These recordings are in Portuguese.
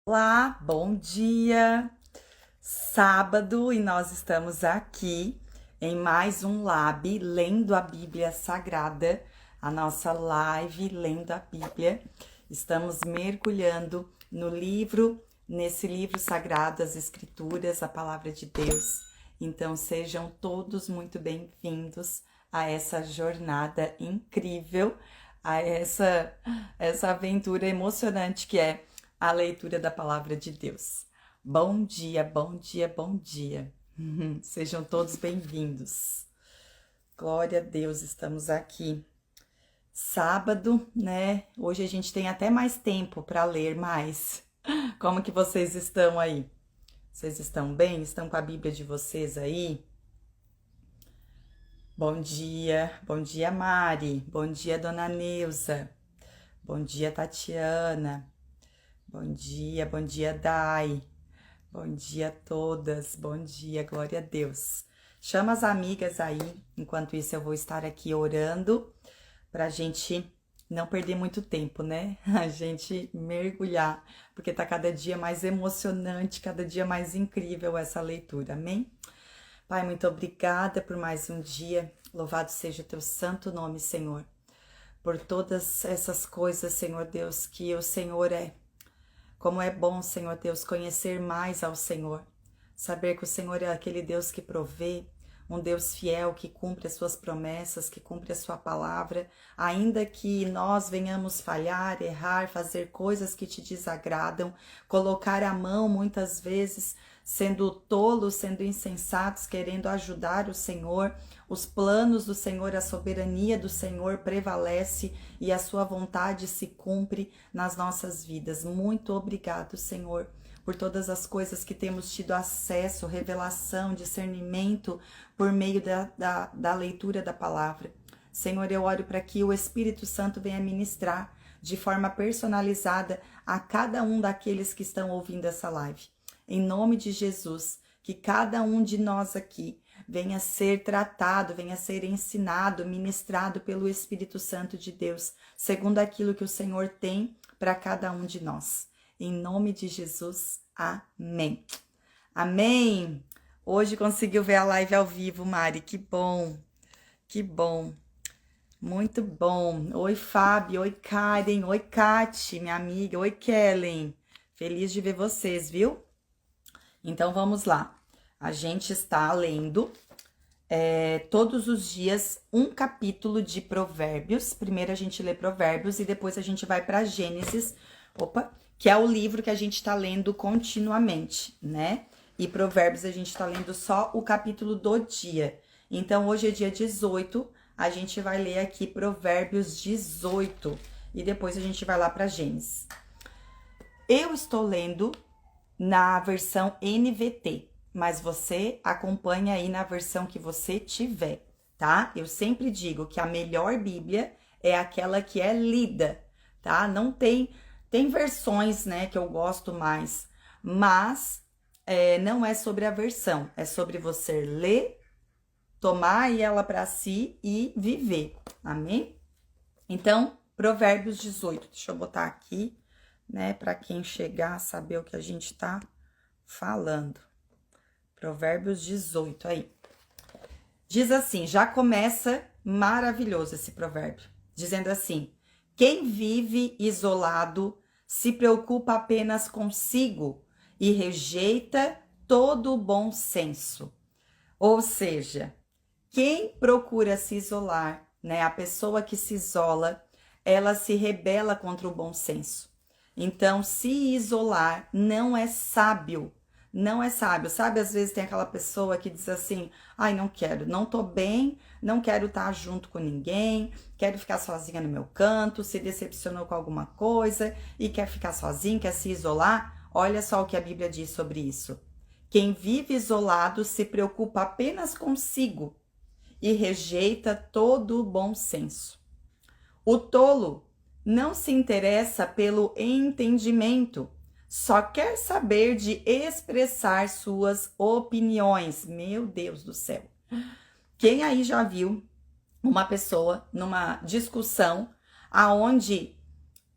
Olá, bom dia! Sábado e nós estamos aqui em mais um Lab lendo a Bíblia Sagrada, a nossa live lendo a Bíblia. Estamos mergulhando nesse livro sagrado, as Escrituras, a Palavra de Deus. Então sejam todos muito bem-vindos a essa jornada incrível, a essa aventura emocionante que é a leitura da palavra de Deus. Bom dia, bom dia, bom dia. Sejam todos bem-vindos. Glória a Deus, estamos aqui. Sábado, né? Hoje a gente tem até mais tempo para ler mais. Como que vocês estão aí? Vocês estão bem? Estão com a Bíblia de vocês aí? Bom dia Mari, bom dia Dona Neuza, bom dia Tatiana. Bom dia, Dai. Bom dia a todas. Bom dia, glória a Deus. Chama as amigas aí. Enquanto isso, eu vou estar aqui orando pra gente não perder muito tempo, né? A gente mergulhar, porque tá cada dia mais emocionante, cada dia mais incrível essa leitura. Amém? Pai, muito obrigada por mais um dia. Louvado seja o teu santo nome, Senhor. Por todas essas coisas, Senhor Deus, que o Senhor é. Como é bom, Senhor Deus, conhecer mais ao Senhor, saber que o Senhor é aquele Deus que provê, um Deus fiel que cumpre as suas promessas, que cumpre a sua palavra, ainda que nós venhamos falhar, errar, fazer coisas que te desagradam, colocar a mão muitas vezes, sendo tolos, sendo insensatos, querendo ajudar o Senhor, os planos do Senhor, a soberania do Senhor prevalece e a sua vontade se cumpre nas nossas vidas. Muito obrigado, Senhor, por todas as coisas que temos tido acesso, revelação, discernimento por meio da leitura da palavra. Senhor, eu oro para que o Espírito Santo venha ministrar de forma personalizada a cada um daqueles que estão ouvindo essa live. Em nome de Jesus, que cada um de nós aqui venha ser tratado, venha ser ensinado, ministrado pelo Espírito Santo de Deus, segundo aquilo que o Senhor tem para cada um de nós. Em nome de Jesus, amém. Amém. Hoje conseguiu ver a live ao vivo, Mari, que bom, que bom. Muito bom. Oi, Fábio, oi, Karen, oi, Kati, minha amiga, oi, Kellen. Feliz de ver vocês, viu? Então, vamos lá. A gente está lendo todos os dias um capítulo de Provérbios. Primeiro a gente lê Provérbios e depois a gente vai para Gênesis, que é o livro que a gente está lendo continuamente, né? E Provérbios a gente está lendo só o capítulo do dia. Então, hoje é dia 18, a gente vai ler aqui Provérbios 18 e depois a gente vai lá para Gênesis. Eu estou lendo na versão NVT, mas você acompanha aí na versão que você tiver, tá? Eu sempre digo que a melhor Bíblia é aquela que é lida, tá? Não tem versões, né, que eu gosto mais, mas não é sobre a versão, é sobre você ler, tomar ela para si e viver, amém? Então, Provérbios 18, deixa eu botar aqui, né, para quem chegar a saber o que a gente tá falando. Provérbios 18 aí. Diz assim, já começa maravilhoso esse provérbio, dizendo assim: quem vive isolado se preocupa apenas consigo e rejeita todo o bom senso. Ou seja, quem procura se isolar, né, a pessoa que se isola, ela se rebela contra o bom senso. Então, se isolar não é sábio. Não é sábio. Sabe, às vezes tem aquela pessoa que diz assim: ai, não quero, não tô bem, não quero estar junto com ninguém, quero ficar sozinha no meu canto, se decepcionou com alguma coisa e quer ficar sozinho, quer se isolar. Olha só o que a Bíblia diz sobre isso. Quem vive isolado se preocupa apenas consigo e rejeita todo o bom senso. O tolo não se interessa pelo entendimento, só quer saber de expressar suas opiniões. Meu Deus do céu. Quem aí já viu uma pessoa numa discussão aonde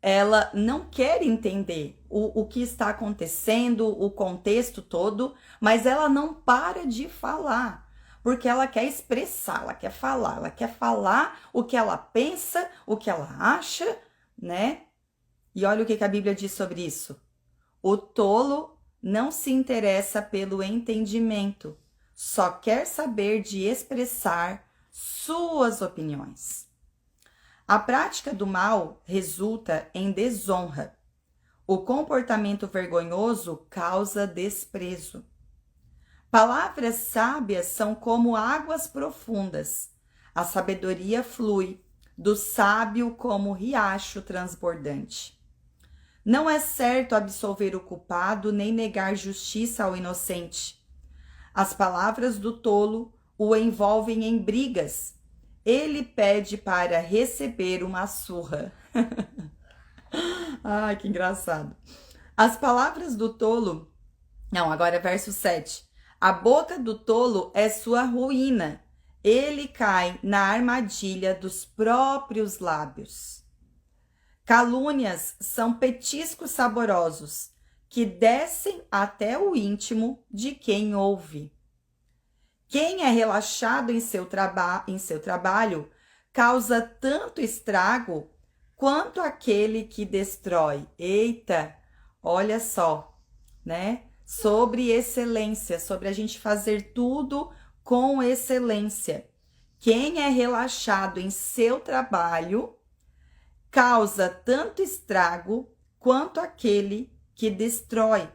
ela não quer entender, o que está acontecendo, o contexto todo, mas ela não para de falar, porque ela quer expressar, ela quer falar o que ela pensa, o que ela acha, né? E olha o que a Bíblia diz sobre isso. O tolo não se interessa pelo entendimento, só quer saber de expressar suas opiniões. A prática do mal resulta em desonra. O comportamento vergonhoso causa desprezo. Palavras sábias são como águas profundas. A sabedoria flui do sábio como riacho transbordante. Não é certo absolver o culpado nem negar justiça ao inocente. As palavras do tolo o envolvem em brigas. Ele pede para receber uma surra. Ai, que engraçado. As palavras do tolo... Não, agora é verso 7. A boca do tolo é sua ruína. Ele cai na armadilha dos próprios lábios. Calúnias são petiscos saborosos que descem até o íntimo de quem ouve. Quem é relaxado em seu trabalho causa tanto estrago quanto aquele que destrói. Eita, olha só, né? Sobre excelência, sobre a gente fazer tudo com excelência. Quem é relaxado em seu trabalho causa tanto estrago quanto aquele que destrói.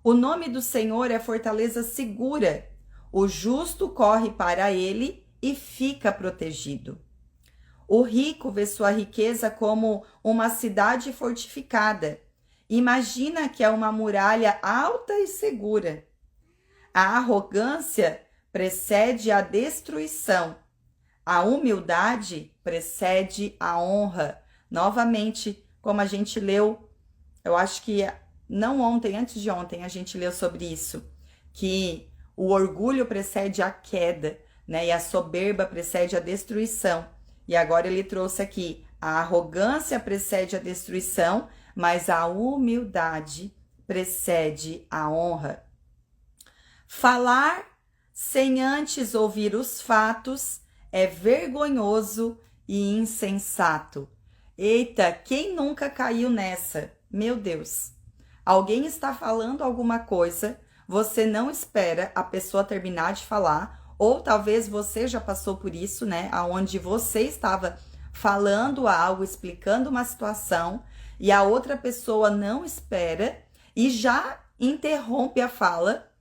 O nome do Senhor é fortaleza segura. O justo corre para ele e fica protegido. O rico vê sua riqueza como uma cidade fortificada. Imagina que é uma muralha alta e segura. A arrogância precede a destruição. A humildade precede a honra. Novamente, como a gente leu, eu acho que não ontem, antes de ontem, a gente leu sobre isso, que o orgulho precede a queda, né? E a soberba precede a destruição. E agora ele trouxe aqui, a arrogância precede a destruição, mas a humildade precede a honra. Falar sem antes ouvir os fatos é vergonhoso e insensato. Eita, quem nunca caiu nessa? Meu Deus. Alguém está falando alguma coisa, você não espera a pessoa terminar de falar, ou talvez você já passou por isso, né? Onde você estava falando algo, explicando uma situação, e a outra pessoa não espera e já interrompe a fala,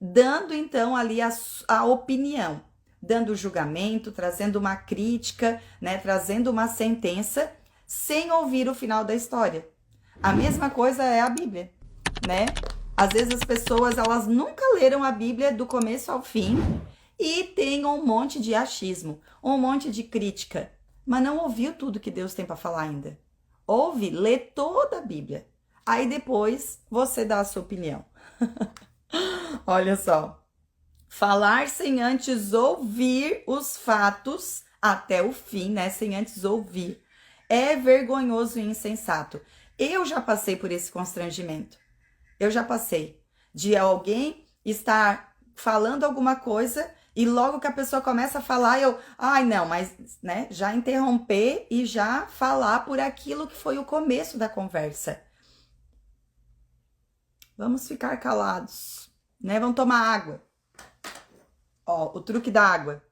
dando então ali a opinião, dando julgamento, trazendo uma crítica, né? Trazendo uma sentença, sem ouvir o final da história. A mesma coisa é a Bíblia, né? Às vezes as pessoas, elas nunca leram a Bíblia do começo ao fim e tem um monte de achismo, um monte de crítica, mas não ouviu tudo que Deus tem para falar ainda. Ouve, lê toda a Bíblia. Aí depois você dá a sua opinião. Olha só. Falar sem antes ouvir os fatos até o fim, né? Sem antes ouvir. É vergonhoso e insensato. Eu já passei por esse constrangimento. Eu já passei de alguém estar falando alguma coisa e logo que a pessoa começa a falar, mas, né, já interromper e já falar por aquilo que foi o começo da conversa. Vamos ficar calados, né? Vamos tomar água. Ó, o truque da água.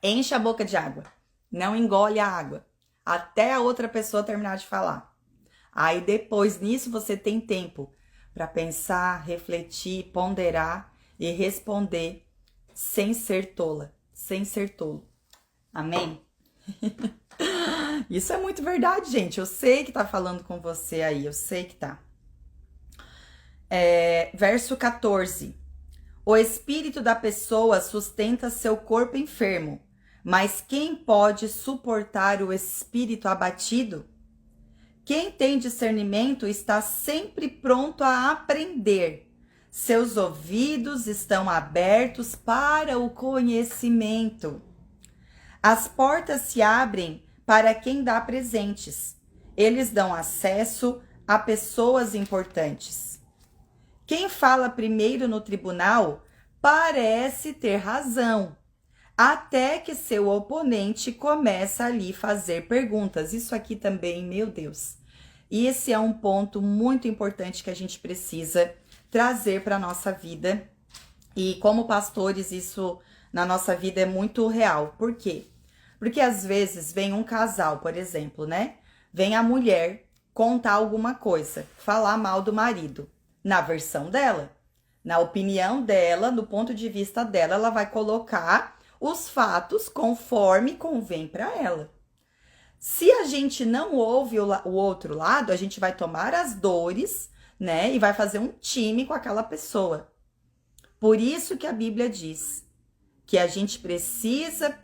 Enche a boca de água. Não engole a água até a outra pessoa terminar de falar. Aí depois nisso você tem tempo para pensar, refletir, ponderar e responder sem ser tola, sem ser tolo. Amém? Isso é muito verdade, gente. Eu sei que tá falando com você aí, eu sei que tá. Verso 14. O espírito da pessoa sustenta seu corpo enfermo, mas quem pode suportar o espírito abatido? Quem tem discernimento está sempre pronto a aprender. Seus ouvidos estão abertos para o conhecimento. As portas se abrem para quem dá presentes. Eles dão acesso a pessoas importantes. Quem fala primeiro no tribunal parece ter razão, até que seu oponente começa a lhe fazer perguntas. Isso aqui também, meu Deus. E esse é um ponto muito importante que a gente precisa trazer para a nossa vida. E como pastores, isso na nossa vida é muito real. Por quê? Porque às vezes vem um casal, por exemplo, né? Vem a mulher contar alguma coisa, falar mal do marido, na versão dela, na opinião dela, do ponto de vista dela, ela vai colocar os fatos conforme convém para ela. Se a gente não ouve o outro lado, a gente vai tomar as dores, né? E vai fazer um time com aquela pessoa. Por isso que a Bíblia diz que a gente precisa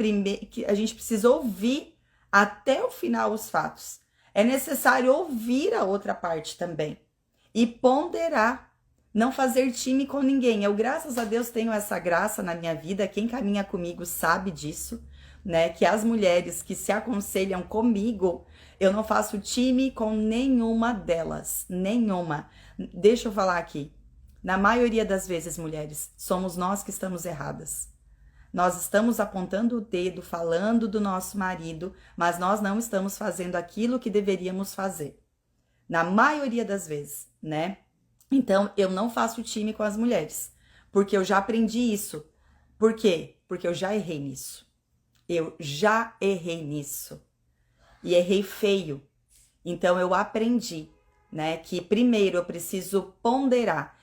ouvir até o final os fatos. É necessário ouvir a outra parte também e ponderar, não fazer time com ninguém. Eu, graças a Deus, tenho essa graça na minha vida. Quem caminha comigo sabe disso, né? Que as mulheres que se aconselham comigo, eu não faço time com nenhuma delas, nenhuma. Deixa eu falar aqui. Na maioria das vezes, mulheres, somos nós que estamos erradas. Nós estamos apontando o dedo, falando do nosso marido, mas nós não estamos fazendo aquilo que deveríamos fazer. Na maioria das vezes, né? Então, eu não faço time com as mulheres, porque eu já aprendi isso. Por quê? Porque eu já errei nisso. Eu já errei nisso. E errei feio. Então, eu aprendi, né? Que primeiro eu preciso ponderar.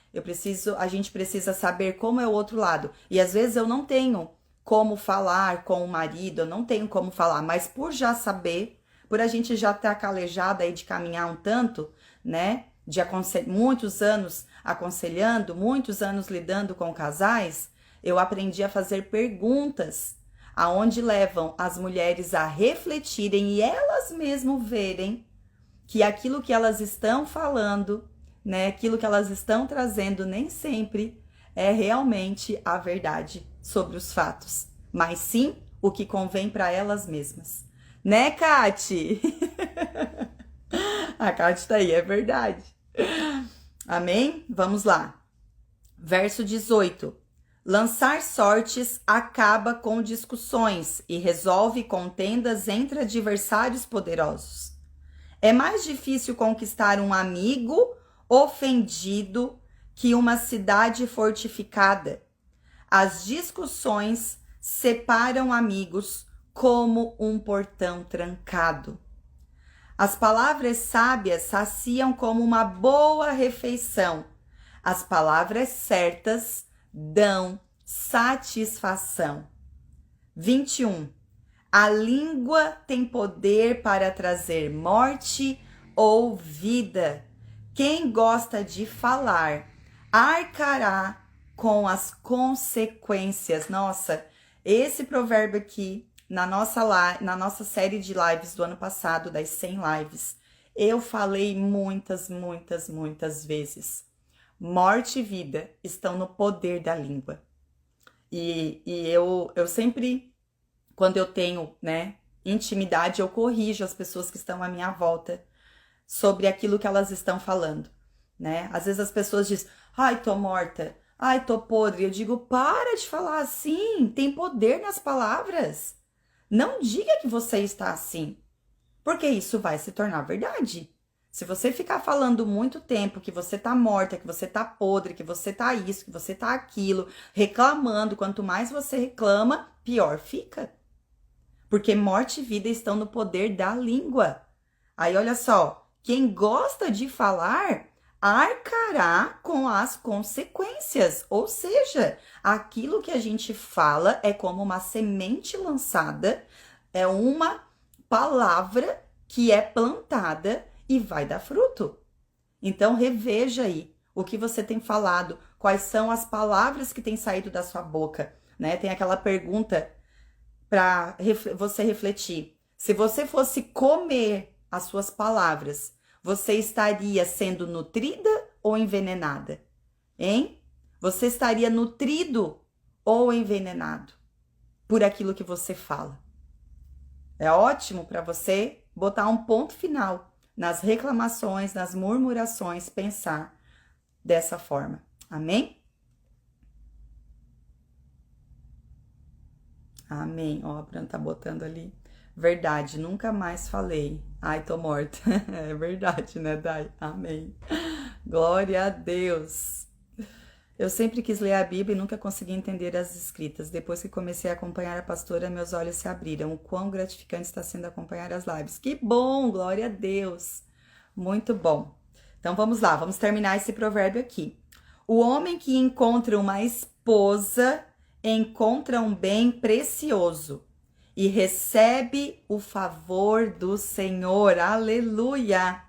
A gente precisa saber como é o outro lado. E às vezes eu não tenho como falar com o marido, eu não tenho como falar, mas por já saber, por a gente já estar calejada aí de caminhar um tanto, né, de muitos anos aconselhando, muitos anos lidando com casais, eu aprendi a fazer perguntas, aonde levam as mulheres a refletirem e elas mesmas verem que aquilo que elas estão falando, né, aquilo que elas estão trazendo nem sempre é realmente a verdade sobre os fatos, mas sim o que convém para elas mesmas. Né, Kati? A Kati tá aí, é verdade. Amém? Vamos lá. Verso 18. Lançar sortes acaba com discussões e resolve contendas entre adversários poderosos. É mais difícil conquistar um amigo ofendido que uma cidade fortificada. As discussões separam amigos como um portão trancado. As palavras sábias saciam como uma boa refeição. As palavras certas dão satisfação. 21. A língua tem poder para trazer morte ou vida. Quem gosta de falar arcará com as consequências. Nossa, esse provérbio aqui, na nossa série de lives do ano passado, das 100 lives, eu falei muitas vezes. Morte e vida estão no poder da língua. E eu sempre, quando eu tenho, né, intimidade, eu corrijo as pessoas que estão à minha volta sobre aquilo que elas estão falando, né? Às vezes as pessoas dizem, ai, tô morta, ai, tô podre. Eu digo, para de falar assim, tem poder nas palavras. Não diga que você está assim, porque isso vai se tornar verdade. Se você ficar falando muito tempo que você tá morta, que você tá podre, que você tá isso, que você tá aquilo, reclamando, quanto mais você reclama, pior fica. Porque morte e vida estão no poder da língua. Aí olha só, quem gosta de falar arcará com as consequências, ou seja, aquilo que a gente fala é como uma semente lançada, é uma palavra que é plantada e vai dar fruto. Então reveja aí o que você tem falado, quais são as palavras que têm saído da sua boca, né? Tem aquela pergunta para você refletir. Se você fosse comer as suas palavras, você estaria sendo nutrida ou envenenada? Hein? Você estaria nutrido ou envenenado por aquilo que você fala? É ótimo para você botar um ponto final nas reclamações, nas murmurações, pensar dessa forma. Amém? Amém. Ó, a Bruna tá botando ali. Verdade, nunca mais falei. Ai, tô morta. É verdade, né, Dai? Amém. Glória a Deus. Eu sempre quis ler a Bíblia e nunca consegui entender as escritas. Depois que comecei a acompanhar a pastora, meus olhos se abriram. O quão gratificante está sendo acompanhar as lives. Que bom, glória a Deus. Muito bom. Então vamos lá, vamos terminar esse provérbio aqui. O homem que encontra uma esposa encontra um bem precioso e recebe o favor do Senhor. Aleluia!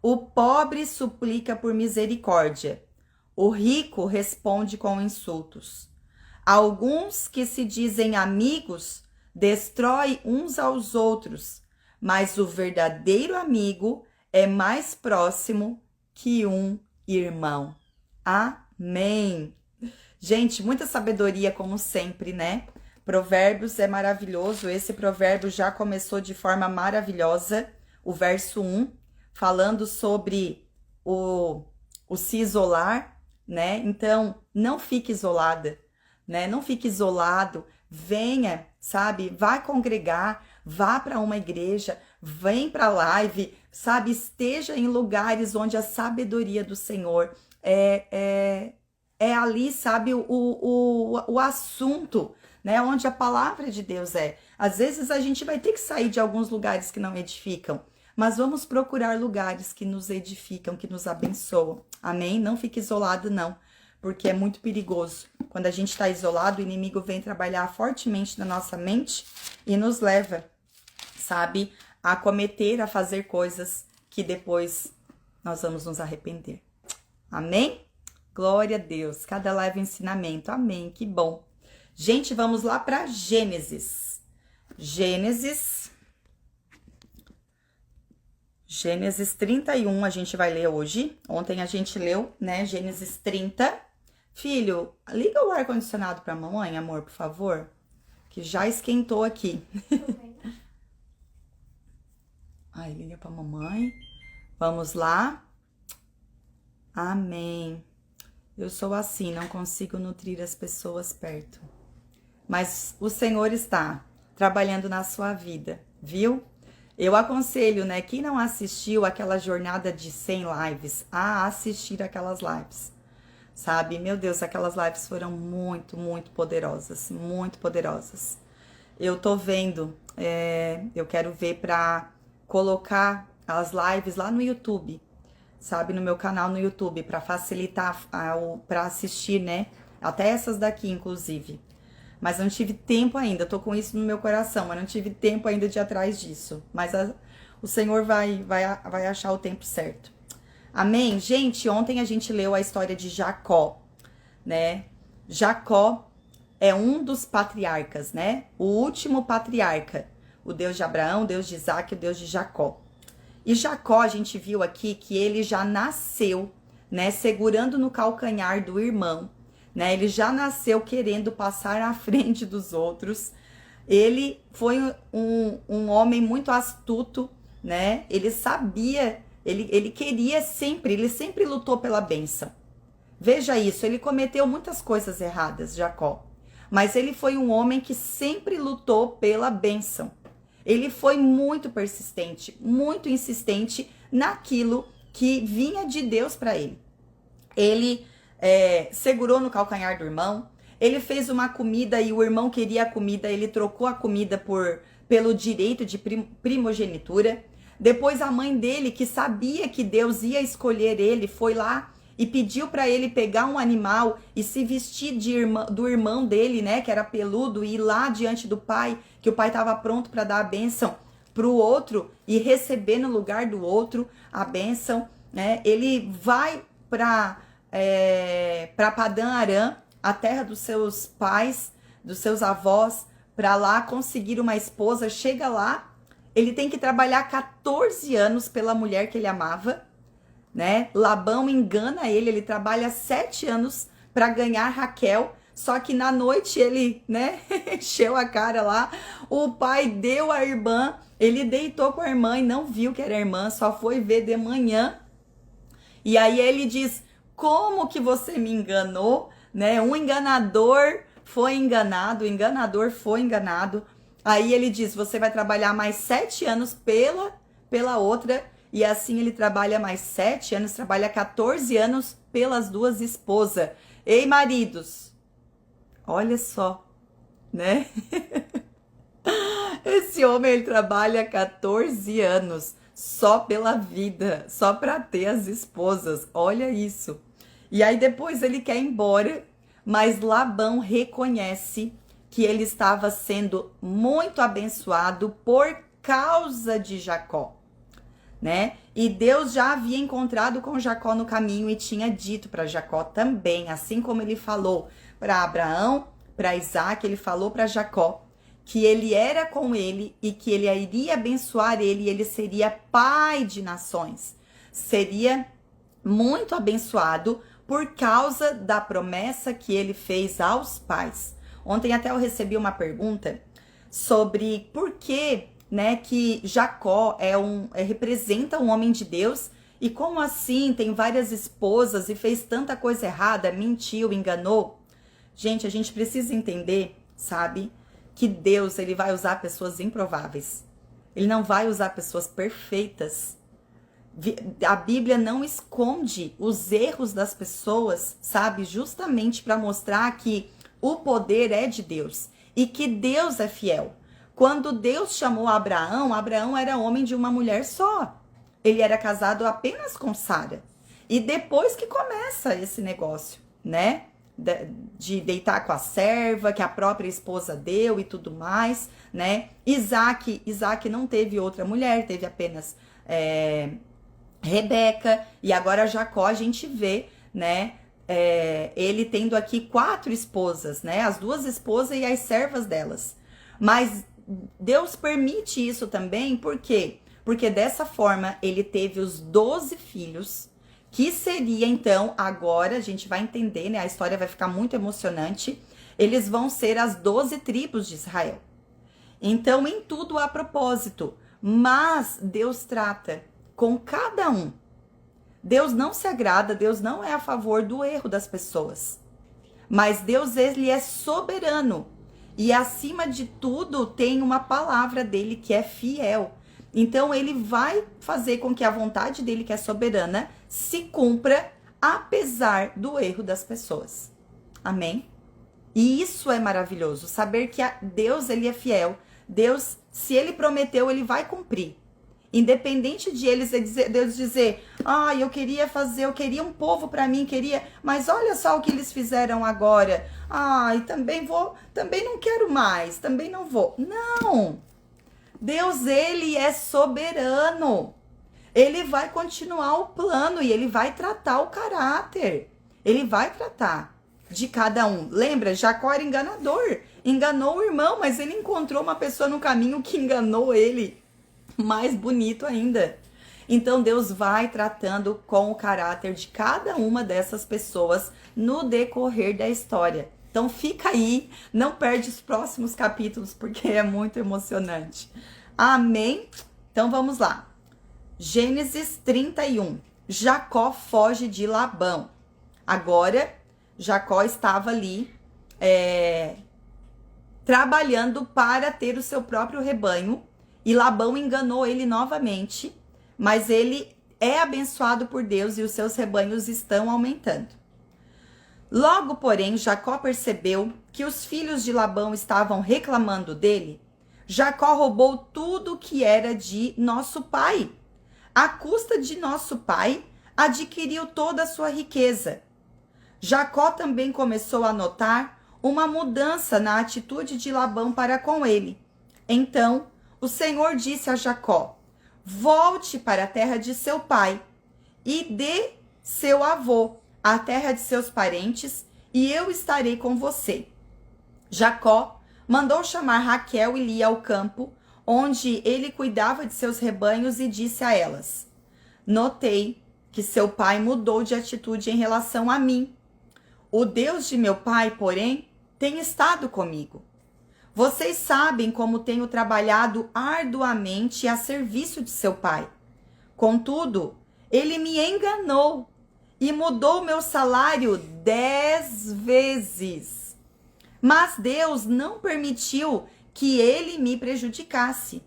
O pobre suplica por misericórdia. O rico responde com insultos. Alguns que se dizem amigos destroem uns aos outros, mas o verdadeiro amigo é mais próximo que um irmão. Amém. Gente, muita sabedoria como sempre, né? Provérbios é maravilhoso. Esse provérbio já começou de forma maravilhosa. O verso 1, falando sobre o se isolar, né? Então, não fique isolada, né? Não fique isolado. Venha, sabe? Vá congregar, vá para uma igreja, vem para a live, sabe? Esteja em lugares onde a sabedoria do Senhor é ali, sabe? O assunto, né? Onde a palavra de Deus é. Às vezes a gente vai ter que sair de alguns lugares que não edificam, mas vamos procurar lugares que nos edificam, que nos abençoam. Amém? Não fique isolado, não, porque é muito perigoso. Quando a gente está isolado, o inimigo vem trabalhar fortemente na nossa mente e nos leva, sabe, a cometer, a fazer coisas que depois nós vamos nos arrepender. Amém? Glória a Deus. Cada live é ensinamento. Amém. Que bom. Gente, vamos lá para Gênesis. Gênesis 31 a gente vai ler hoje. Ontem a gente leu, né, Gênesis 30. Filho, liga o ar-condicionado para a mamãe, amor, por favor, que já esquentou aqui. Ai, liga para a mamãe. Vamos lá. Amém. Eu sou assim, não consigo nutrir as pessoas perto. Mas o Senhor está trabalhando na sua vida, viu? Eu aconselho, né, quem não assistiu aquela jornada de 100 lives, a assistir aquelas lives, sabe? Meu Deus, aquelas lives foram muito, muito poderosas, muito poderosas. Eu tô vendo, eu quero ver para colocar as lives lá no YouTube, sabe? No meu canal no YouTube, para facilitar para assistir, né? Até essas daqui, inclusive. Mas não tive tempo ainda, tô com isso no meu coração, mas não tive tempo ainda de ir atrás disso. Mas o Senhor vai achar o tempo certo. Amém? Gente, ontem a gente leu a história de Jacó, né? Jacó é um dos patriarcas, né? O último patriarca. O Deus de Abraão, o Deus de Isaac, o Deus de Jacó. E Jacó, a gente viu aqui que ele já nasceu, né? Segurando no calcanhar do irmão. Né? Ele já nasceu querendo passar à frente dos outros. Ele foi um homem muito astuto, né? Ele sabia, ele queria sempre, ele sempre lutou pela bênção. Veja isso, ele cometeu muitas coisas erradas, Jacó. Mas ele foi um homem que sempre lutou pela bênção. Ele foi muito persistente, muito insistente naquilo que vinha de Deus para ele. Ele segurou no calcanhar do irmão, ele fez uma comida e o irmão queria a comida, ele trocou a comida pelo direito de primogenitura. Depois a mãe dele, que sabia que Deus ia escolher ele, foi lá e pediu para ele pegar um animal e se vestir do irmão dele, né, que era peludo, e ir lá diante do pai, que o pai estava pronto para dar a bênção para o outro e receber no lugar do outro a bênção, né? Ele vai para Padã Arã, a terra dos seus pais, dos seus avós, para lá conseguir uma esposa. Chega lá, ele tem que trabalhar 14 anos pela mulher que ele amava, né? Labão engana ele trabalha 7 anos para ganhar Raquel, Só que na noite ele, né, encheu a cara lá. O pai deu a irmã, ele deitou com a irmã e não viu que era a irmã, só foi ver de manhã. E aí ele diz: como que você me enganou, né? Um enganador foi enganado, o enganador foi enganado. Aí ele diz: você vai trabalhar mais 7 anos pela outra. E assim ele trabalha mais 7 anos, trabalha 14 anos pelas duas esposas. Ei, maridos, olha só, né? Esse homem, ele trabalha 14 anos só pela vida, só para ter as esposas. Olha isso. E aí depois ele quer ir embora, mas Labão reconhece que ele estava sendo muito abençoado por causa de Jacó, né? E Deus já havia encontrado com Jacó no caminho e tinha dito para Jacó também, assim como ele falou para Abraão, para Isaac, ele falou para Jacó que ele era com ele e que ele iria abençoar ele e ele seria pai de nações. Seria muito abençoado por causa da promessa que ele fez aos pais. Ontem até eu recebi uma pergunta sobre por que, né, que Jacó representa um homem de Deus e como assim tem várias esposas e fez tanta coisa errada, mentiu, enganou. Gente, a gente precisa entender, sabe, que Deus, ele vai usar pessoas improváveis. Ele não vai usar pessoas perfeitas. A Bíblia não esconde os erros das pessoas, sabe? Justamente para mostrar que o poder é de Deus e que Deus é fiel. Quando Deus chamou Abraão, Abraão era homem de uma mulher só. Ele era casado apenas com Sara. E depois que começa esse negócio, né? De deitar com a serva, que a própria esposa deu e tudo mais, né? Isaac não teve outra mulher, teve apenas Rebeca, e agora Jacó a gente vê, né? Ele tendo aqui 4 esposas, né? As 2 esposas e as servas delas. Mas Deus permite isso também, por quê? Porque dessa forma ele teve os 12 filhos, que seria então, agora a gente vai entender, né? A história vai ficar muito emocionante. Eles vão ser as 12 tribos de Israel. Então, em tudo há propósito, mas Deus trata com cada um. Deus não se agrada, Deus não é a favor do erro das pessoas. Mas Deus, ele é soberano. E acima de tudo, tem uma palavra dele que é fiel. Então, ele vai fazer com que a vontade dele, que é soberana, se cumpra, apesar do erro das pessoas. Amém? E isso é maravilhoso, saber que Deus, ele é fiel. Deus, se ele prometeu, ele vai cumprir. Independente de Deus dizer, eu queria um povo para mim, mas olha só o que eles fizeram agora. Também não quero mais, também não vou. Não! Deus, ele é soberano. Ele vai continuar o plano e ele vai tratar o caráter. Ele vai tratar de cada um. Lembra, Jacó era enganador. Enganou o irmão, mas ele encontrou uma pessoa no caminho que enganou ele. Mais bonito ainda. Então Deus vai tratando com o caráter de cada uma dessas pessoas no decorrer da história. Então fica aí, não perde os próximos capítulos porque é muito emocionante. Amém? Então vamos lá. Gênesis 31. Jacó foge de Labão. Agora Jacó estava ali trabalhando para ter o seu próprio rebanho. E Labão enganou ele novamente, mas ele é abençoado por Deus e os seus rebanhos estão aumentando. Logo, porém, Jacó percebeu que os filhos de Labão estavam reclamando dele. Jacó roubou tudo que era de nosso pai. À custa de nosso pai, adquiriu toda a sua riqueza. Jacó também começou a notar uma mudança na atitude de Labão para com ele. Então, o Senhor disse a Jacó: volte para a terra de seu pai e de seu avô, a terra de seus parentes, e eu estarei com você. Jacó mandou chamar Raquel e Lia ao campo, onde ele cuidava de seus rebanhos, e disse a elas: notei que seu pai mudou de atitude em relação a mim. O Deus de meu pai, porém, tem estado comigo. Vocês sabem como tenho trabalhado arduamente a serviço de seu pai. Contudo, ele me enganou e mudou meu salário 10 vezes. Mas Deus não permitiu que ele me prejudicasse.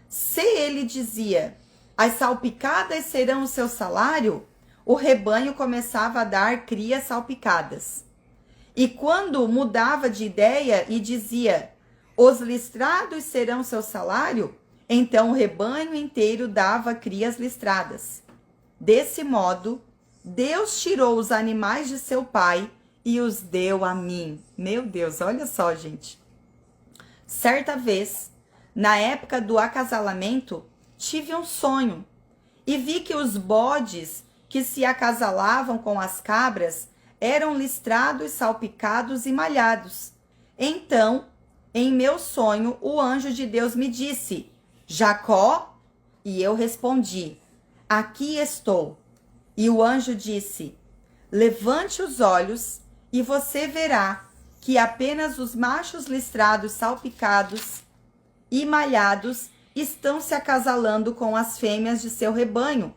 Se ele dizia, as salpicadas serão o seu salário, o rebanho começava a dar crias salpicadas. E quando mudava de ideia e dizia, os listrados serão seu salário, então o rebanho inteiro dava crias listradas. Desse modo, Deus tirou os animais de seu pai e os deu a mim. Meu Deus, olha só, gente. Certa vez, na época do acasalamento, tive um sonho e vi que os bodes que se acasalavam com as cabras eram listrados, salpicados e malhados. Então, em meu sonho, o anjo de Deus me disse, Jacó? E eu respondi, aqui estou. E o anjo disse, levante os olhos e você verá que apenas os machos listrados, salpicados e malhados estão se acasalando com as fêmeas de seu rebanho,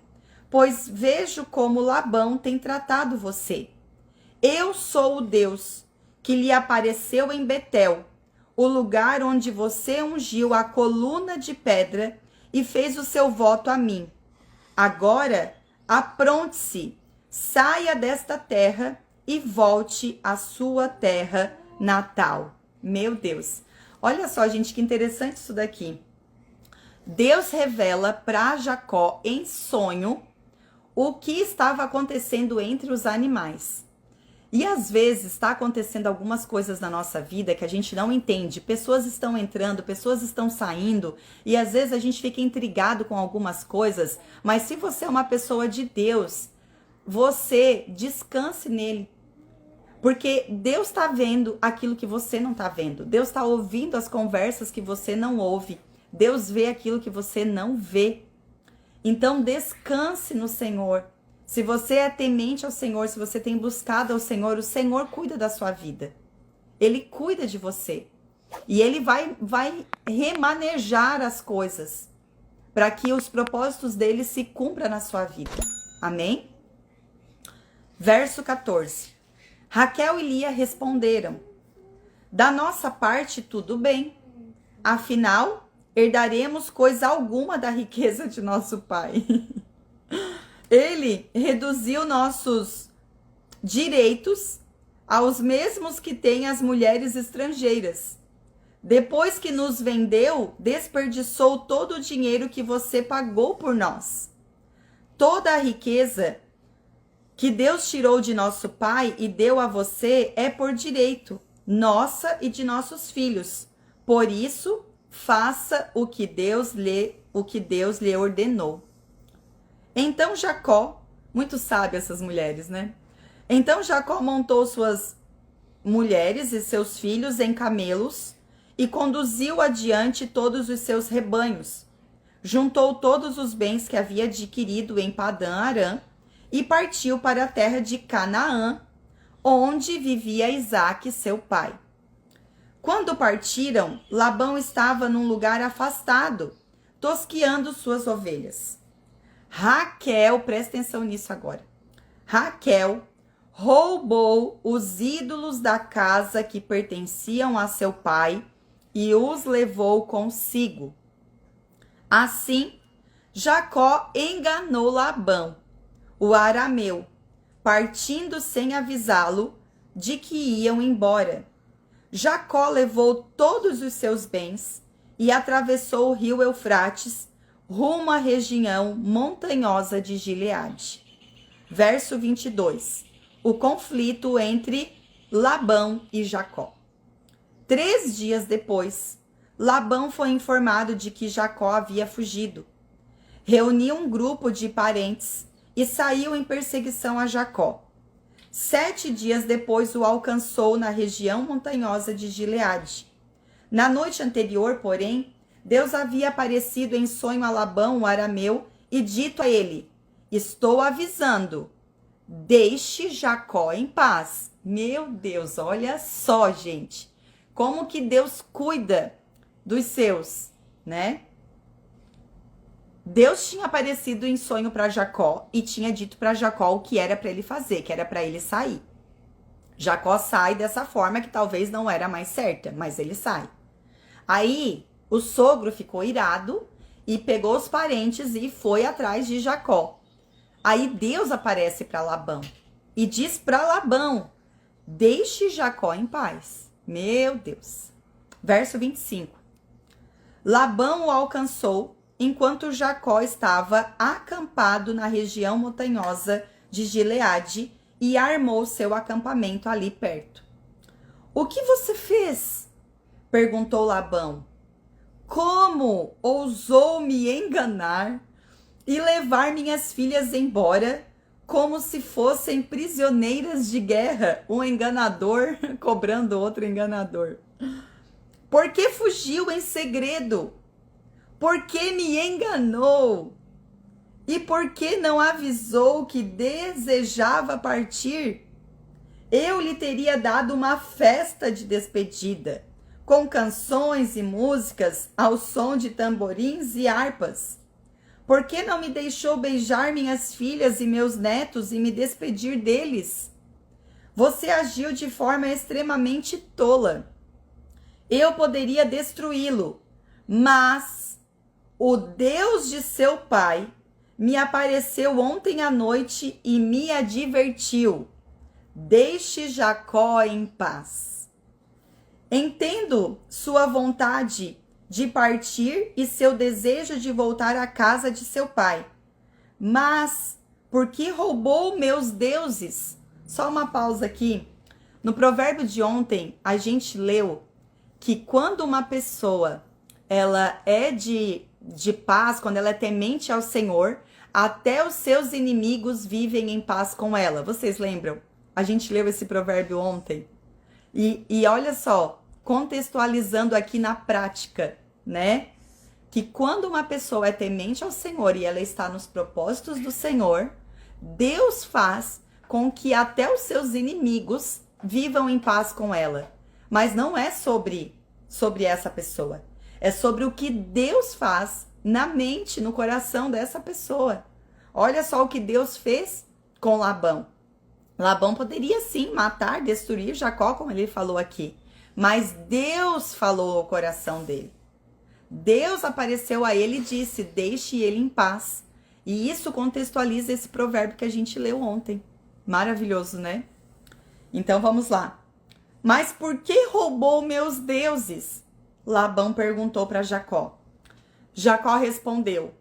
pois vejo como Labão tem tratado você. Eu sou o Deus que lhe apareceu em Betel, o lugar onde você ungiu a coluna de pedra e fez o seu voto a mim. Agora, apronte-se, saia desta terra e volte à sua terra natal. Meu Deus, olha só, gente, que interessante isso daqui. Deus revela para Jacó em sonho o que estava acontecendo entre os animais. E às vezes está acontecendo algumas coisas na nossa vida que a gente não entende. Pessoas estão entrando, pessoas estão saindo, e às vezes a gente fica intrigado com algumas coisas, mas se você é uma pessoa de Deus, você descanse nele. Porque Deus está vendo aquilo que você não está vendo. Deus está ouvindo as conversas que você não ouve. Deus vê aquilo que você não vê. Então descanse no Senhor. Se você é temente ao Senhor, se você tem buscado ao Senhor, o Senhor cuida da sua vida. Ele cuida de você. E Ele vai remanejar as coisas para que os propósitos dele se cumpram na sua vida. Amém? Verso 14. Raquel e Lia responderam, da nossa parte tudo bem, afinal, herdaremos coisa alguma da riqueza de nosso pai. Ele reduziu nossos direitos aos mesmos que têm as mulheres estrangeiras. Depois que nos vendeu, desperdiçou todo o dinheiro que você pagou por nós. Toda a riqueza que Deus tirou de nosso pai e deu a você é por direito, nossa e de nossos filhos. Por isso, faça o que Deus lhe ordenou. Então Jacó, muito sábio essas mulheres, né? Então Jacó montou suas mulheres e seus filhos em camelos e conduziu adiante todos os seus rebanhos. Juntou todos os bens que havia adquirido em Padã Arã e partiu para a terra de Canaã, onde vivia Isaque, seu pai. Quando partiram, Labão estava num lugar afastado, tosqueando suas ovelhas. Raquel, presta atenção nisso agora. Raquel roubou os ídolos da casa que pertenciam a seu pai e os levou consigo. Assim, Jacó enganou Labão, o arameu, partindo sem avisá-lo de que iam embora. Jacó levou todos os seus bens e atravessou o rio Eufrates, rumo à região montanhosa de Gileade. Verso 22. O conflito entre Labão e Jacó. 3 dias depois, Labão foi informado de que Jacó havia fugido. Reuniu um grupo de parentes e saiu em perseguição a Jacó. 7 dias depois o alcançou na região montanhosa de Gileade. Na noite anterior, porém, Deus havia aparecido em sonho a Labão, o arameu, e dito a ele, estou avisando, deixe Jacó em paz. Meu Deus, olha só, gente, como que Deus cuida dos seus, né? Deus tinha aparecido em sonho para Jacó e tinha dito para Jacó o que era para ele fazer, que era para ele sair. Jacó sai dessa forma que talvez não era mais certa, mas ele sai. Aí o sogro ficou irado e pegou os parentes e foi atrás de Jacó. Aí Deus aparece para Labão e diz para Labão: deixe Jacó em paz. Meu Deus. Verso 25. Labão o alcançou enquanto Jacó estava acampado na região montanhosa de Gileade e armou seu acampamento ali perto. O que você fez? Perguntou Labão. Como ousou me enganar e levar minhas filhas embora como se fossem prisioneiras de guerra? Um enganador cobrando outro enganador. Por que fugiu em segredo? Por que me enganou? E por que não avisou que desejava partir? Eu lhe teria dado uma festa de despedida, com canções e músicas ao som de tamborins e harpas. Por que não me deixou beijar minhas filhas e meus netos e me despedir deles? Você agiu de forma extremamente tola. Eu poderia destruí-lo, mas o Deus de seu pai me apareceu ontem à noite e me advertiu: deixe Jacó em paz. Entendo sua vontade de partir e seu desejo de voltar à casa de seu pai, mas por que roubou meus deuses? Só uma pausa aqui. No provérbio de ontem, a gente leu que quando uma pessoa ela é de paz, quando ela é temente ao Senhor, até os seus inimigos vivem em paz com ela. Vocês lembram? A gente leu esse provérbio ontem. E olha só, contextualizando aqui na prática, né? Que quando uma pessoa é temente ao Senhor e ela está nos propósitos do Senhor, Deus faz com que até os seus inimigos vivam em paz com ela. Mas não é sobre essa pessoa. É sobre o que Deus faz na mente, no coração dessa pessoa. Olha só o que Deus fez com Labão. Labão poderia sim matar, destruir Jacó, como ele falou aqui. Mas Deus falou ao coração dele. Deus apareceu a ele e disse: deixe ele em paz. E isso contextualiza esse provérbio que a gente leu ontem. Maravilhoso, né? Então vamos lá. Mas por que roubou meus deuses? Labão perguntou para Jacó. Jacó respondeu: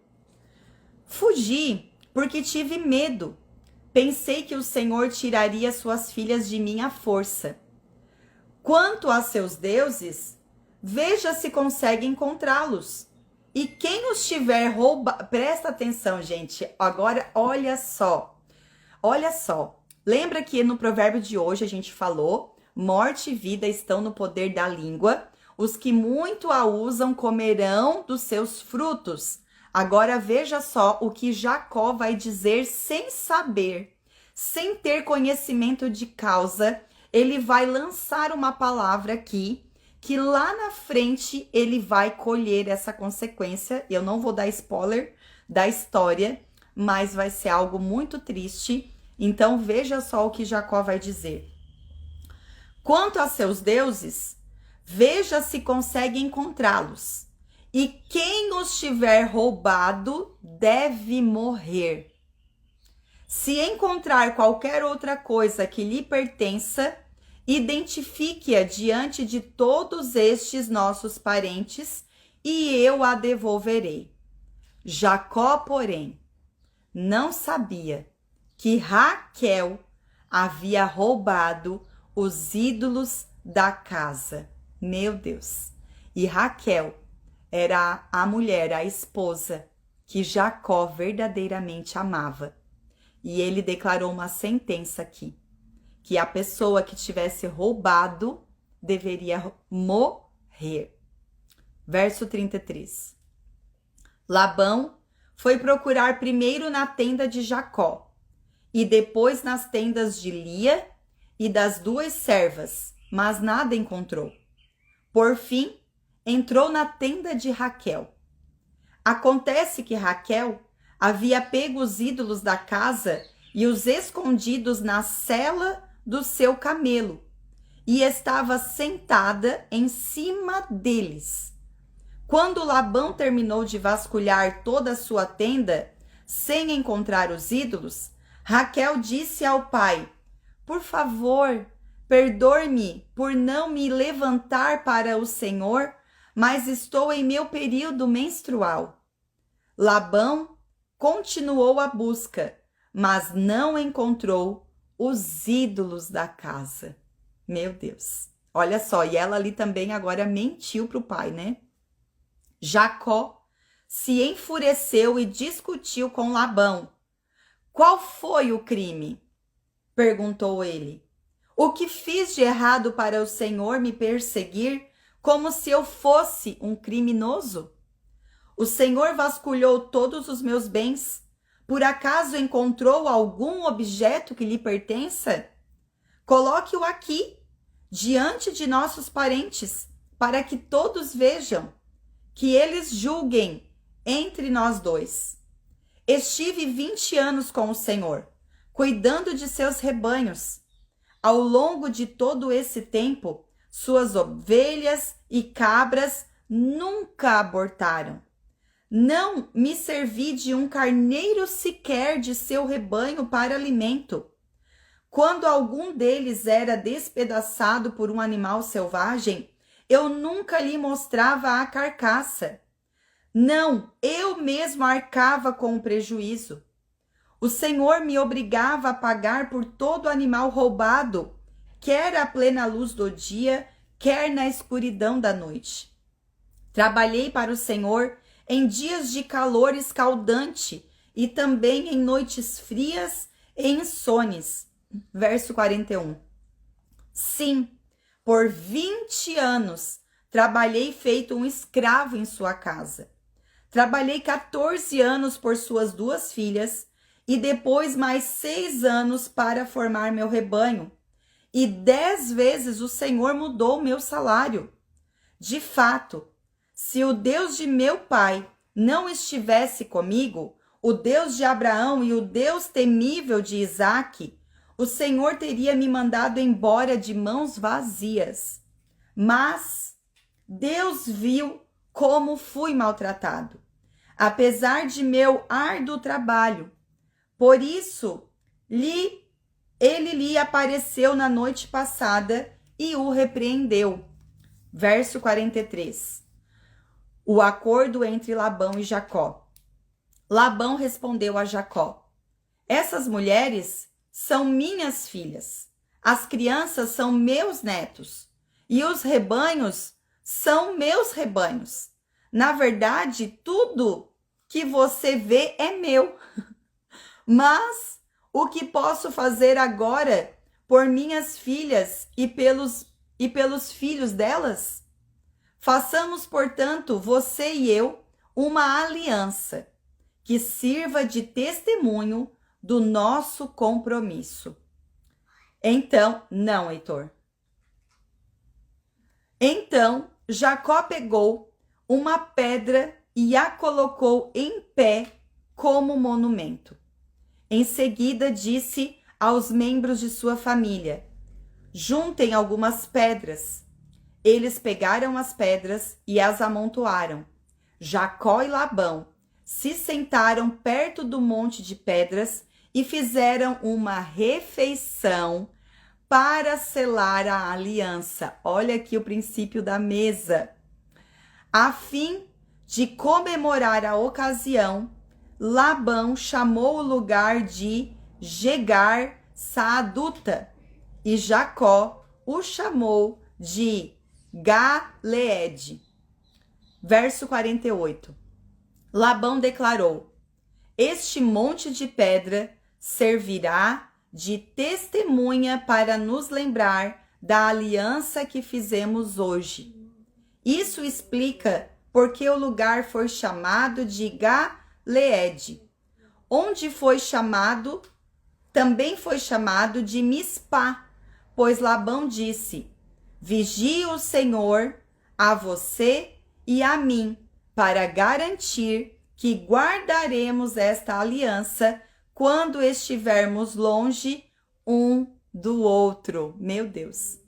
fugi porque tive medo. Pensei que o Senhor tiraria suas filhas de mim à força. Quanto a seus deuses, veja se consegue encontrá-los. E quem os tiver roubado... Presta atenção, gente. Agora, olha só. Olha só. Lembra que no provérbio de hoje a gente falou: morte e vida estão no poder da língua. Os que muito a usam comerão dos seus frutos. Agora veja só o que Jacó vai dizer sem saber, sem ter conhecimento de causa. Ele vai lançar uma palavra aqui, que lá na frente ele vai colher essa consequência. Eu não vou dar spoiler da história, mas vai ser algo muito triste. Então veja só o que Jacó vai dizer. Quanto a seus deuses, veja se consegue encontrá-los. E quem os tiver roubado deve morrer. Se encontrar qualquer outra coisa que lhe pertença, identifique-a diante de todos estes nossos parentes e eu a devolverei. Jacó, porém, não sabia que Raquel havia roubado os ídolos da casa. Meu Deus! E Raquel era a mulher, a esposa, que Jacó verdadeiramente amava. E ele declarou uma sentença aqui, que a pessoa que tivesse roubado deveria morrer. Verso 33. Labão foi procurar primeiro na tenda de Jacó e depois nas tendas de Lia e das 2 servas, mas nada encontrou. Por fim, entrou na tenda de Raquel. Acontece que Raquel havia pego os ídolos da casa e os escondidos na sela do seu camelo, e estava sentada em cima deles. Quando Labão terminou de vasculhar toda a sua tenda, sem encontrar os ídolos, Raquel disse ao pai: por favor, perdoe-me por não me levantar para o Senhor, mas estou em meu período menstrual. Labão continuou a busca, mas não encontrou os ídolos da casa. Meu Deus, olha só, e ela ali também agora mentiu para o pai, né? Jacó se enfureceu e discutiu com Labão. Qual foi o crime? Perguntou ele. O que fiz de errado para o Senhor me perseguir como se eu fosse um criminoso? O Senhor vasculhou todos os meus bens. Por acaso encontrou algum objeto que lhe pertença? Coloque-o aqui, diante de nossos parentes, para que todos vejam, que eles julguem entre nós dois. Estive 20 anos com o Senhor, cuidando de seus rebanhos. Ao longo de todo esse tempo, suas ovelhas e cabras nunca abortaram. Não me servi de um carneiro sequer de seu rebanho para alimento. Quando algum deles era despedaçado por um animal selvagem, eu nunca lhe mostrava a carcaça. Não, eu mesmo arcava com o prejuízo. O Senhor me obrigava a pagar por todo animal roubado, quer à plena luz do dia, quer na escuridão da noite. Trabalhei para o Senhor em dias de calor escaldante e também em noites frias e insones. Verso 41. Sim, por 20 anos trabalhei feito um escravo em sua casa. Trabalhei 14 anos por suas 2 filhas e depois mais 6 anos para formar meu rebanho. E 10 vezes o Senhor mudou meu salário. De fato, se o Deus de meu pai não estivesse comigo, o Deus de Abraão e o Deus temível de Isaque, o Senhor teria me mandado embora de mãos vazias. Mas Deus viu como fui maltratado, apesar de meu árduo trabalho. Por isso, ele lhe apareceu na noite passada e o repreendeu. Verso 43. O acordo entre Labão e Jacó. Labão respondeu a Jacó: essas mulheres são minhas filhas, as crianças são meus netos, e os rebanhos são meus rebanhos. Na verdade, tudo que você vê é meu. Mas o que posso fazer agora por minhas filhas e pelos filhos delas? Façamos, portanto, você e eu, uma aliança que sirva de testemunho do nosso compromisso. Então, não, Heitor. Então, Jacó pegou uma pedra e a colocou em pé como monumento. Em seguida, disse aos membros de sua família: juntem algumas pedras. Eles pegaram as pedras e as amontoaram. Jacó e Labão se sentaram perto do monte de pedras e fizeram uma refeição para selar a aliança. Olha aqui o princípio da mesa. A fim de comemorar a ocasião, Labão chamou o lugar de Jegar Saaduta e Jacó o chamou de Galeede. Verso 48. Labão declarou: este monte de pedra servirá de testemunha para nos lembrar da aliança que fizemos hoje. Isso explica porque o lugar foi chamado de Galeede. Onde foi chamado também foi chamado de Mispá, pois Labão disse: vigie o Senhor a você e a mim, para garantir que guardaremos esta aliança quando estivermos longe um do outro. Meu Deus!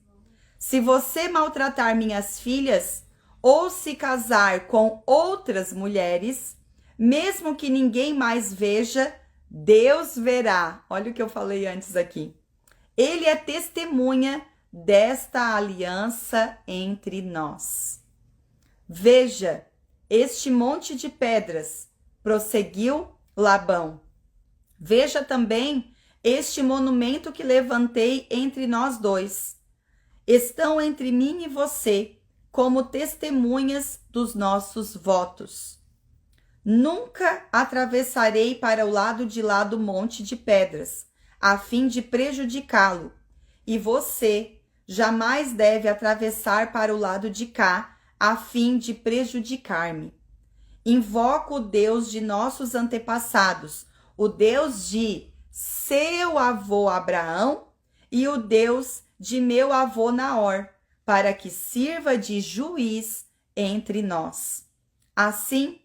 Se você maltratar minhas filhas ou se casar com outras mulheres, mesmo que ninguém mais veja, Deus verá. Olha o que eu falei antes aqui. Ele é testemunha desta aliança entre nós. Veja, este monte de pedras, prosseguiu Labão. Veja também este monumento que levantei entre nós dois. Estão entre mim e você como testemunhas dos nossos votos. Nunca atravessarei para o lado de lá do monte de pedras, a fim de prejudicá-lo, e você jamais deve atravessar para o lado de cá, a fim de prejudicar-me. Invoco o Deus de nossos antepassados, o Deus de seu avô Abraão e o Deus de meu avô Naor, para que sirva de juiz entre nós. Assim,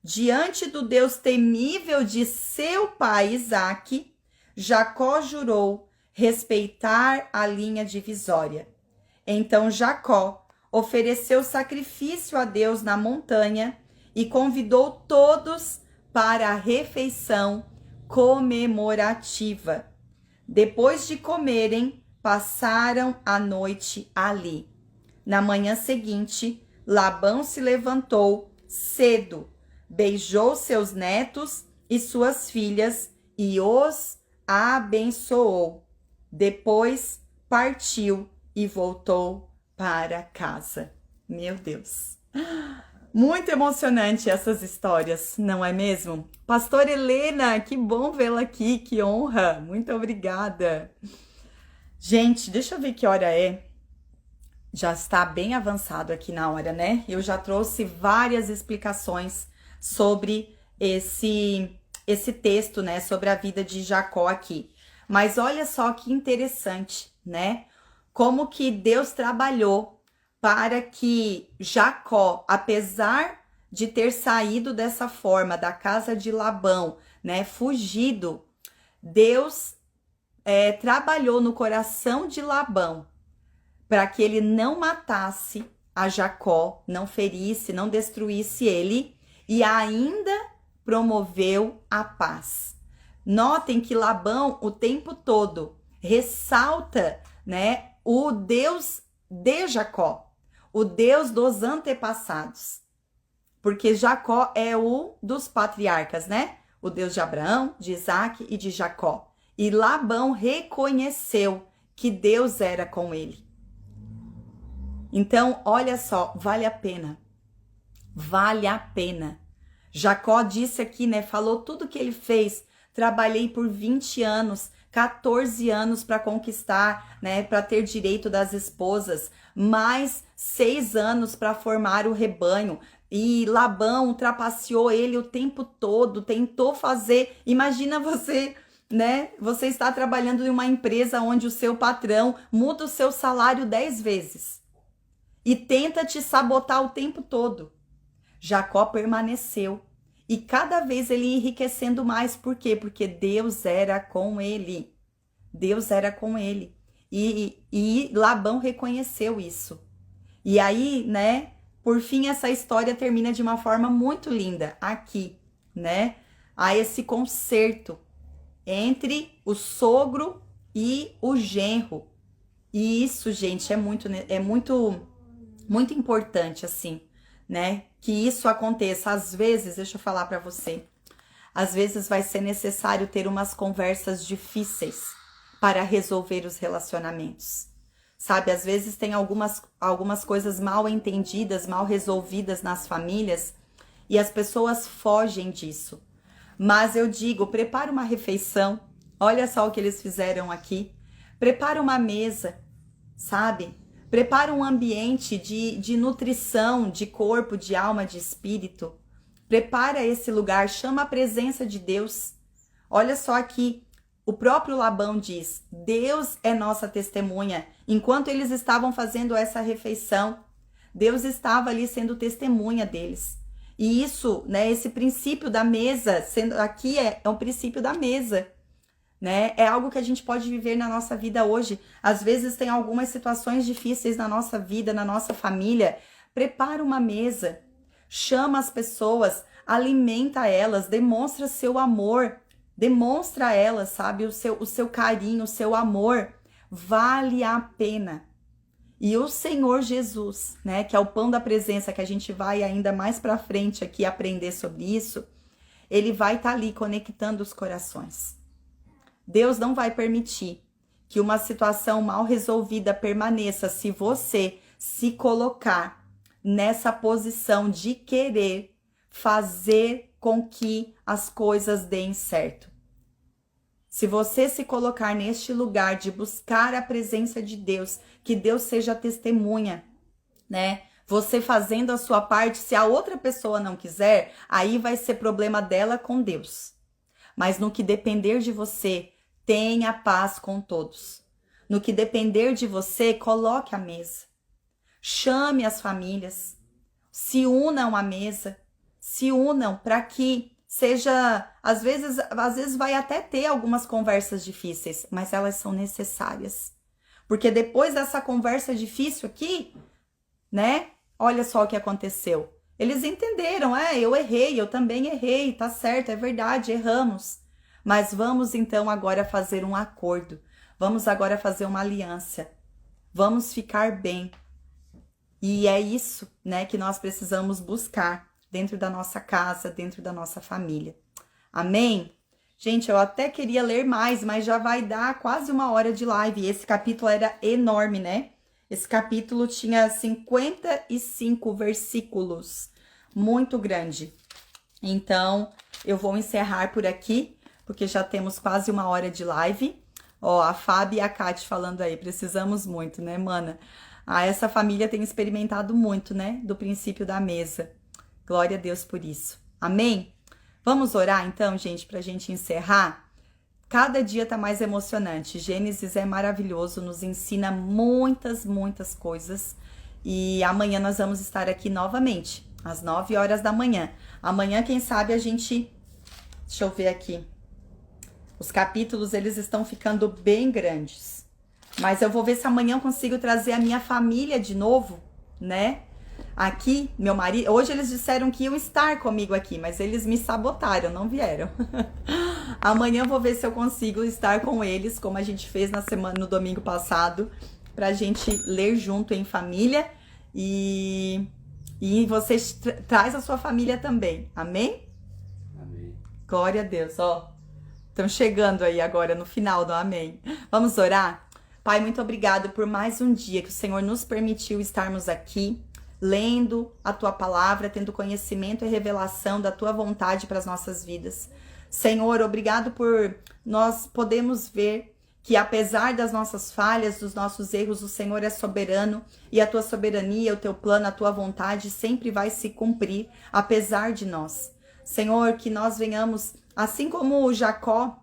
diante do Deus temível de seu pai Isaque, Jacó jurou respeitar a linha divisória. Então Jacó ofereceu sacrifício a Deus na montanha e convidou todos para a refeição comemorativa. Depois de comerem, passaram a noite ali. Na manhã seguinte, Labão se levantou cedo, beijou seus netos e suas filhas e os abençoou. Depois partiu e voltou para casa. Meu Deus! Muito emocionante essas histórias, não é mesmo? Pastora Helena, que bom vê-la aqui, que honra! Muito obrigada! Gente, deixa eu ver que hora é. Já está bem avançado aqui na hora, né? Eu já trouxe várias explicações sobre esse texto, né? Sobre a vida de Jacó aqui. Mas olha só que interessante, né? Como que Deus trabalhou para que Jacó, apesar de ter saído dessa forma da casa de Labão, né? Fugido, Deus trabalhou no coração de Labão para que ele não matasse a Jacó, não ferisse, não destruísse ele e ainda promoveu a paz. Notem que Labão o tempo todo ressalta, né, o Deus de Jacó, o Deus dos antepassados, porque Jacó é o dos patriarcas, né? O Deus de Abraão, de Isaque e de Jacó. E Labão reconheceu que Deus era com ele. Então, olha só, vale a pena. Vale a pena. Jacó disse aqui, né? Falou tudo que ele fez. Trabalhei por 20 anos, 14 anos para conquistar, né? Para ter direito das esposas. Mais 6 anos para formar o rebanho. E Labão trapaceou ele o tempo todo, tentou fazer. Imagina você, né? Você está trabalhando em uma empresa onde o seu patrão muda o seu salário 10 vezes. E tenta te sabotar o tempo todo. Jacó permaneceu. E cada vez ele ia enriquecendo mais. Por quê? Porque Deus era com ele. Deus era com ele. E Labão reconheceu isso. E aí, né? Por fim, essa história termina de uma forma muito linda. Aqui, né? Há esse concerto entre o sogro e o genro. E isso, gente, é muito importante, assim, né? Que isso aconteça. Às vezes, deixa eu falar pra você, às vezes vai ser necessário ter umas conversas difíceis para resolver os relacionamentos. Sabe, às vezes tem algumas coisas mal entendidas, mal resolvidas nas famílias e as pessoas fogem disso. Mas eu digo, prepara uma refeição, olha só o que eles fizeram aqui, prepara uma mesa, sabe? Prepara um ambiente de nutrição, de corpo, de alma, de espírito. Prepara esse lugar, chama a presença de Deus. Olha só aqui, O próprio Labão diz: Deus é nossa testemunha. Enquanto eles estavam fazendo essa refeição, Deus estava ali sendo testemunha deles. E isso, né, esse princípio da mesa, sendo aqui é um princípio da mesa, né? É algo que a gente pode viver na nossa vida hoje. Às vezes tem algumas situações difíceis na nossa vida, na nossa família. Prepara uma mesa, chama as pessoas, alimenta elas, demonstra seu amor, demonstra a elas, sabe, o seu carinho, o seu amor. Vale a pena. E o Senhor Jesus, né, que é o pão da presença, que a gente vai ainda mais para frente aqui aprender sobre isso, ele vai estar ali conectando os corações. Deus não vai permitir que uma situação mal resolvida permaneça se você se colocar nessa posição de querer fazer com que as coisas deem certo. Se você se colocar neste lugar de buscar a presença de Deus, que Deus seja testemunha, né? Você fazendo a sua parte, se a outra pessoa não quiser, aí vai ser problema dela com Deus. Mas no que depender de você, tenha paz com todos. No que depender de você, coloque a mesa. Chame as famílias. Se unam à mesa. Se unam para que seja, às vezes vai até ter algumas conversas difíceis, mas elas são necessárias. Porque depois dessa conversa difícil aqui, né? Olha só o que aconteceu. Eles entenderam, eu errei, eu também errei, tá certo, é verdade, erramos. Mas vamos então agora fazer um acordo. Vamos agora fazer uma aliança. Vamos ficar bem. E é isso, né, que nós precisamos buscar dentro da nossa casa, dentro da nossa família. Amém? Gente, eu até queria ler mais, mas já vai dar quase 1 hora de live. E esse capítulo era enorme, né? Esse capítulo tinha 55 versículos. Muito grande. Então, eu vou encerrar por aqui, porque já temos quase 1 hora de live. Ó, a Fábio e a Kate falando aí, precisamos muito, né, mana? Essa família tem experimentado muito, né, do princípio da mesa. Glória a Deus por isso. Amém? Vamos orar então, gente, pra gente encerrar? Cada dia tá mais emocionante. Gênesis é maravilhoso, nos ensina muitas coisas. E amanhã nós vamos estar aqui novamente, às 9 horas da manhã. Amanhã, quem sabe, a gente... Deixa eu ver aqui. Os capítulos, eles estão ficando bem grandes. Mas eu vou ver se amanhã eu consigo trazer a minha família de novo, né? Aqui, meu marido... Hoje eles disseram que iam estar comigo aqui, mas eles me sabotaram, não vieram. Amanhã eu vou ver se eu consigo estar com eles, como a gente fez no domingo passado, pra gente ler junto em família. E você traz a sua família também. Amém? Amém. Glória a Deus, ó. Estão chegando aí agora no final do amém. Vamos orar? Pai, muito obrigado por mais um dia que o Senhor nos permitiu estarmos aqui, lendo a Tua palavra, tendo conhecimento e revelação da Tua vontade para as nossas vidas. Senhor, obrigado por nós podermos ver que apesar das nossas falhas, dos nossos erros, o Senhor é soberano e a Tua soberania, o Teu plano, a Tua vontade sempre vai se cumprir, apesar de nós. Senhor, que nós venhamos, assim como o Jacó,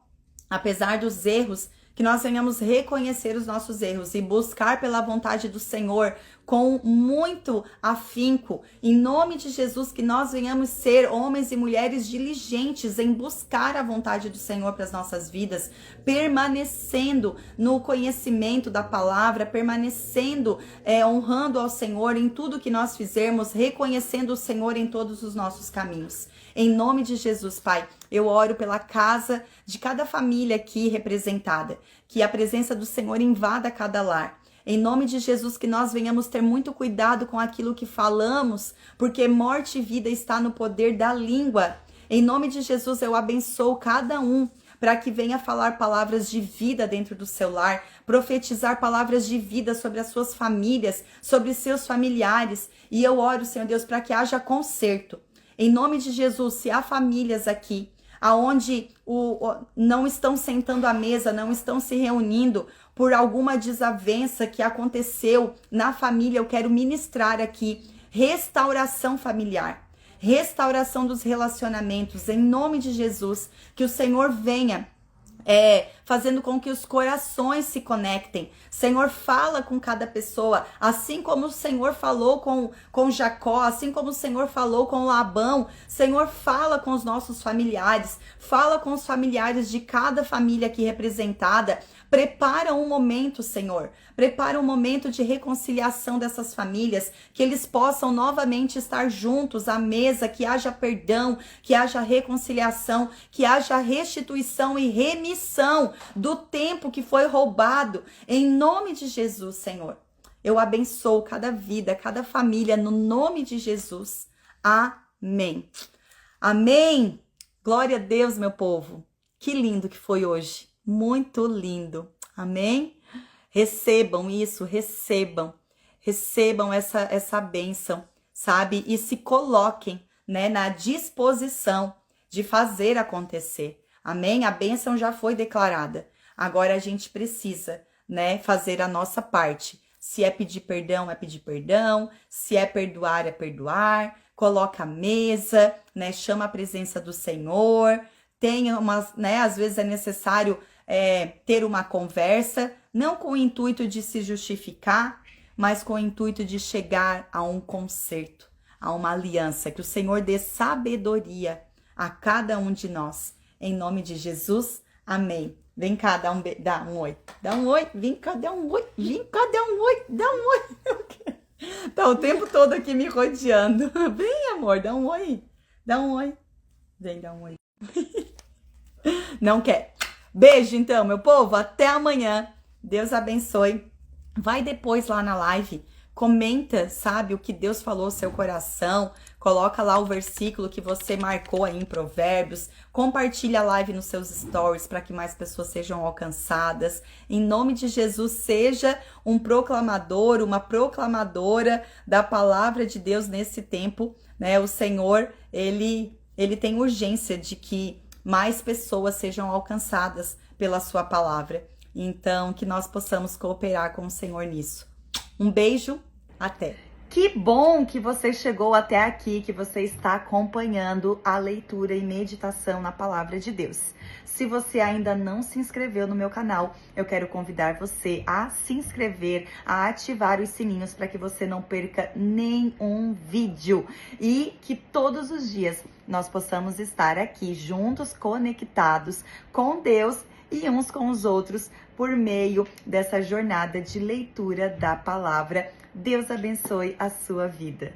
apesar dos erros, que nós venhamos reconhecer os nossos erros e buscar pela vontade do Senhor com muito afinco. Em nome de Jesus, que nós venhamos ser homens e mulheres diligentes em buscar a vontade do Senhor para as nossas vidas, permanecendo no conhecimento da palavra, permanecendo, honrando ao Senhor em tudo que nós fizermos, reconhecendo o Senhor em todos os nossos caminhos. Em nome de Jesus, Pai, eu oro pela casa de cada família aqui representada, que a presença do Senhor invada cada lar. Em nome de Jesus, que nós venhamos ter muito cuidado com aquilo que falamos, porque morte e vida está no poder da língua. Em nome de Jesus, eu abençoo cada um para que venha falar palavras de vida dentro do seu lar, profetizar palavras de vida sobre as suas famílias, sobre seus familiares. E eu oro, Senhor Deus, para que haja conserto. Em nome de Jesus, se há famílias aqui aonde não estão sentando à mesa, não estão se reunindo por alguma desavença que aconteceu na família, eu quero ministrar aqui restauração familiar, restauração dos relacionamentos, em nome de Jesus, que o Senhor venha fazendo com que os corações se conectem. Senhor, fala com cada pessoa, assim como o Senhor falou com Jacó, assim como o Senhor falou com Labão. Senhor, fala com os nossos familiares, fala com os familiares de cada família aqui representada. Prepara um momento, Senhor. Prepara um momento de reconciliação dessas famílias, que eles possam novamente estar juntos à mesa, que haja perdão, que haja reconciliação, que haja restituição e remissão do tempo que foi roubado. Em nome de Jesus, Senhor. Eu abençoo cada vida, cada família, no nome de Jesus. Amém. Amém. Glória a Deus, meu povo. Que lindo que foi hoje. Muito lindo. Amém? Recebam isso, recebam essa bênção, sabe? E se coloquem, né, na disposição de fazer acontecer. Amém? A bênção já foi declarada. Agora a gente precisa, né, fazer a nossa parte. Se é pedir perdão, é pedir perdão. Se é perdoar. Coloca a mesa, né? Chama a presença do Senhor. Tenha umas, né? Às vezes é necessário ter uma conversa, não com o intuito de se justificar, mas com o intuito de chegar a um conserto, a uma aliança. Que o Senhor dê sabedoria a cada um de nós. Em nome de Jesus, amém. Vem cá, dá um oi. Dá um oi, vem cá, dá um oi. Vem cá, dá um oi, dá um oi. Tá o tempo todo aqui me rodeando. Vem, amor, dá um oi. Dá um oi. Vem, dá um oi. Não quer. Beijo, então, meu povo. Até amanhã. Deus abençoe. Vai depois lá na live. Comenta, sabe, o que Deus falou no seu coração. Coloca lá o versículo que você marcou aí em Provérbios. Compartilha a live nos seus stories para que mais pessoas sejam alcançadas. Em nome de Jesus, seja um proclamador, uma proclamadora da palavra de Deus nesse tempo, né? O Senhor, ele tem urgência de que mais pessoas sejam alcançadas pela sua palavra. Então, que nós possamos cooperar com o Senhor nisso. Um beijo, até! Que bom que você chegou até aqui, que você está acompanhando a leitura e meditação na palavra de Deus. Se você ainda não se inscreveu no meu canal, eu quero convidar você a se inscrever, a ativar os sininhos para que você não perca nenhum vídeo e que todos os dias nós possamos estar aqui juntos, conectados com Deus e uns com os outros por meio dessa jornada de leitura da palavra. Deus abençoe a sua vida.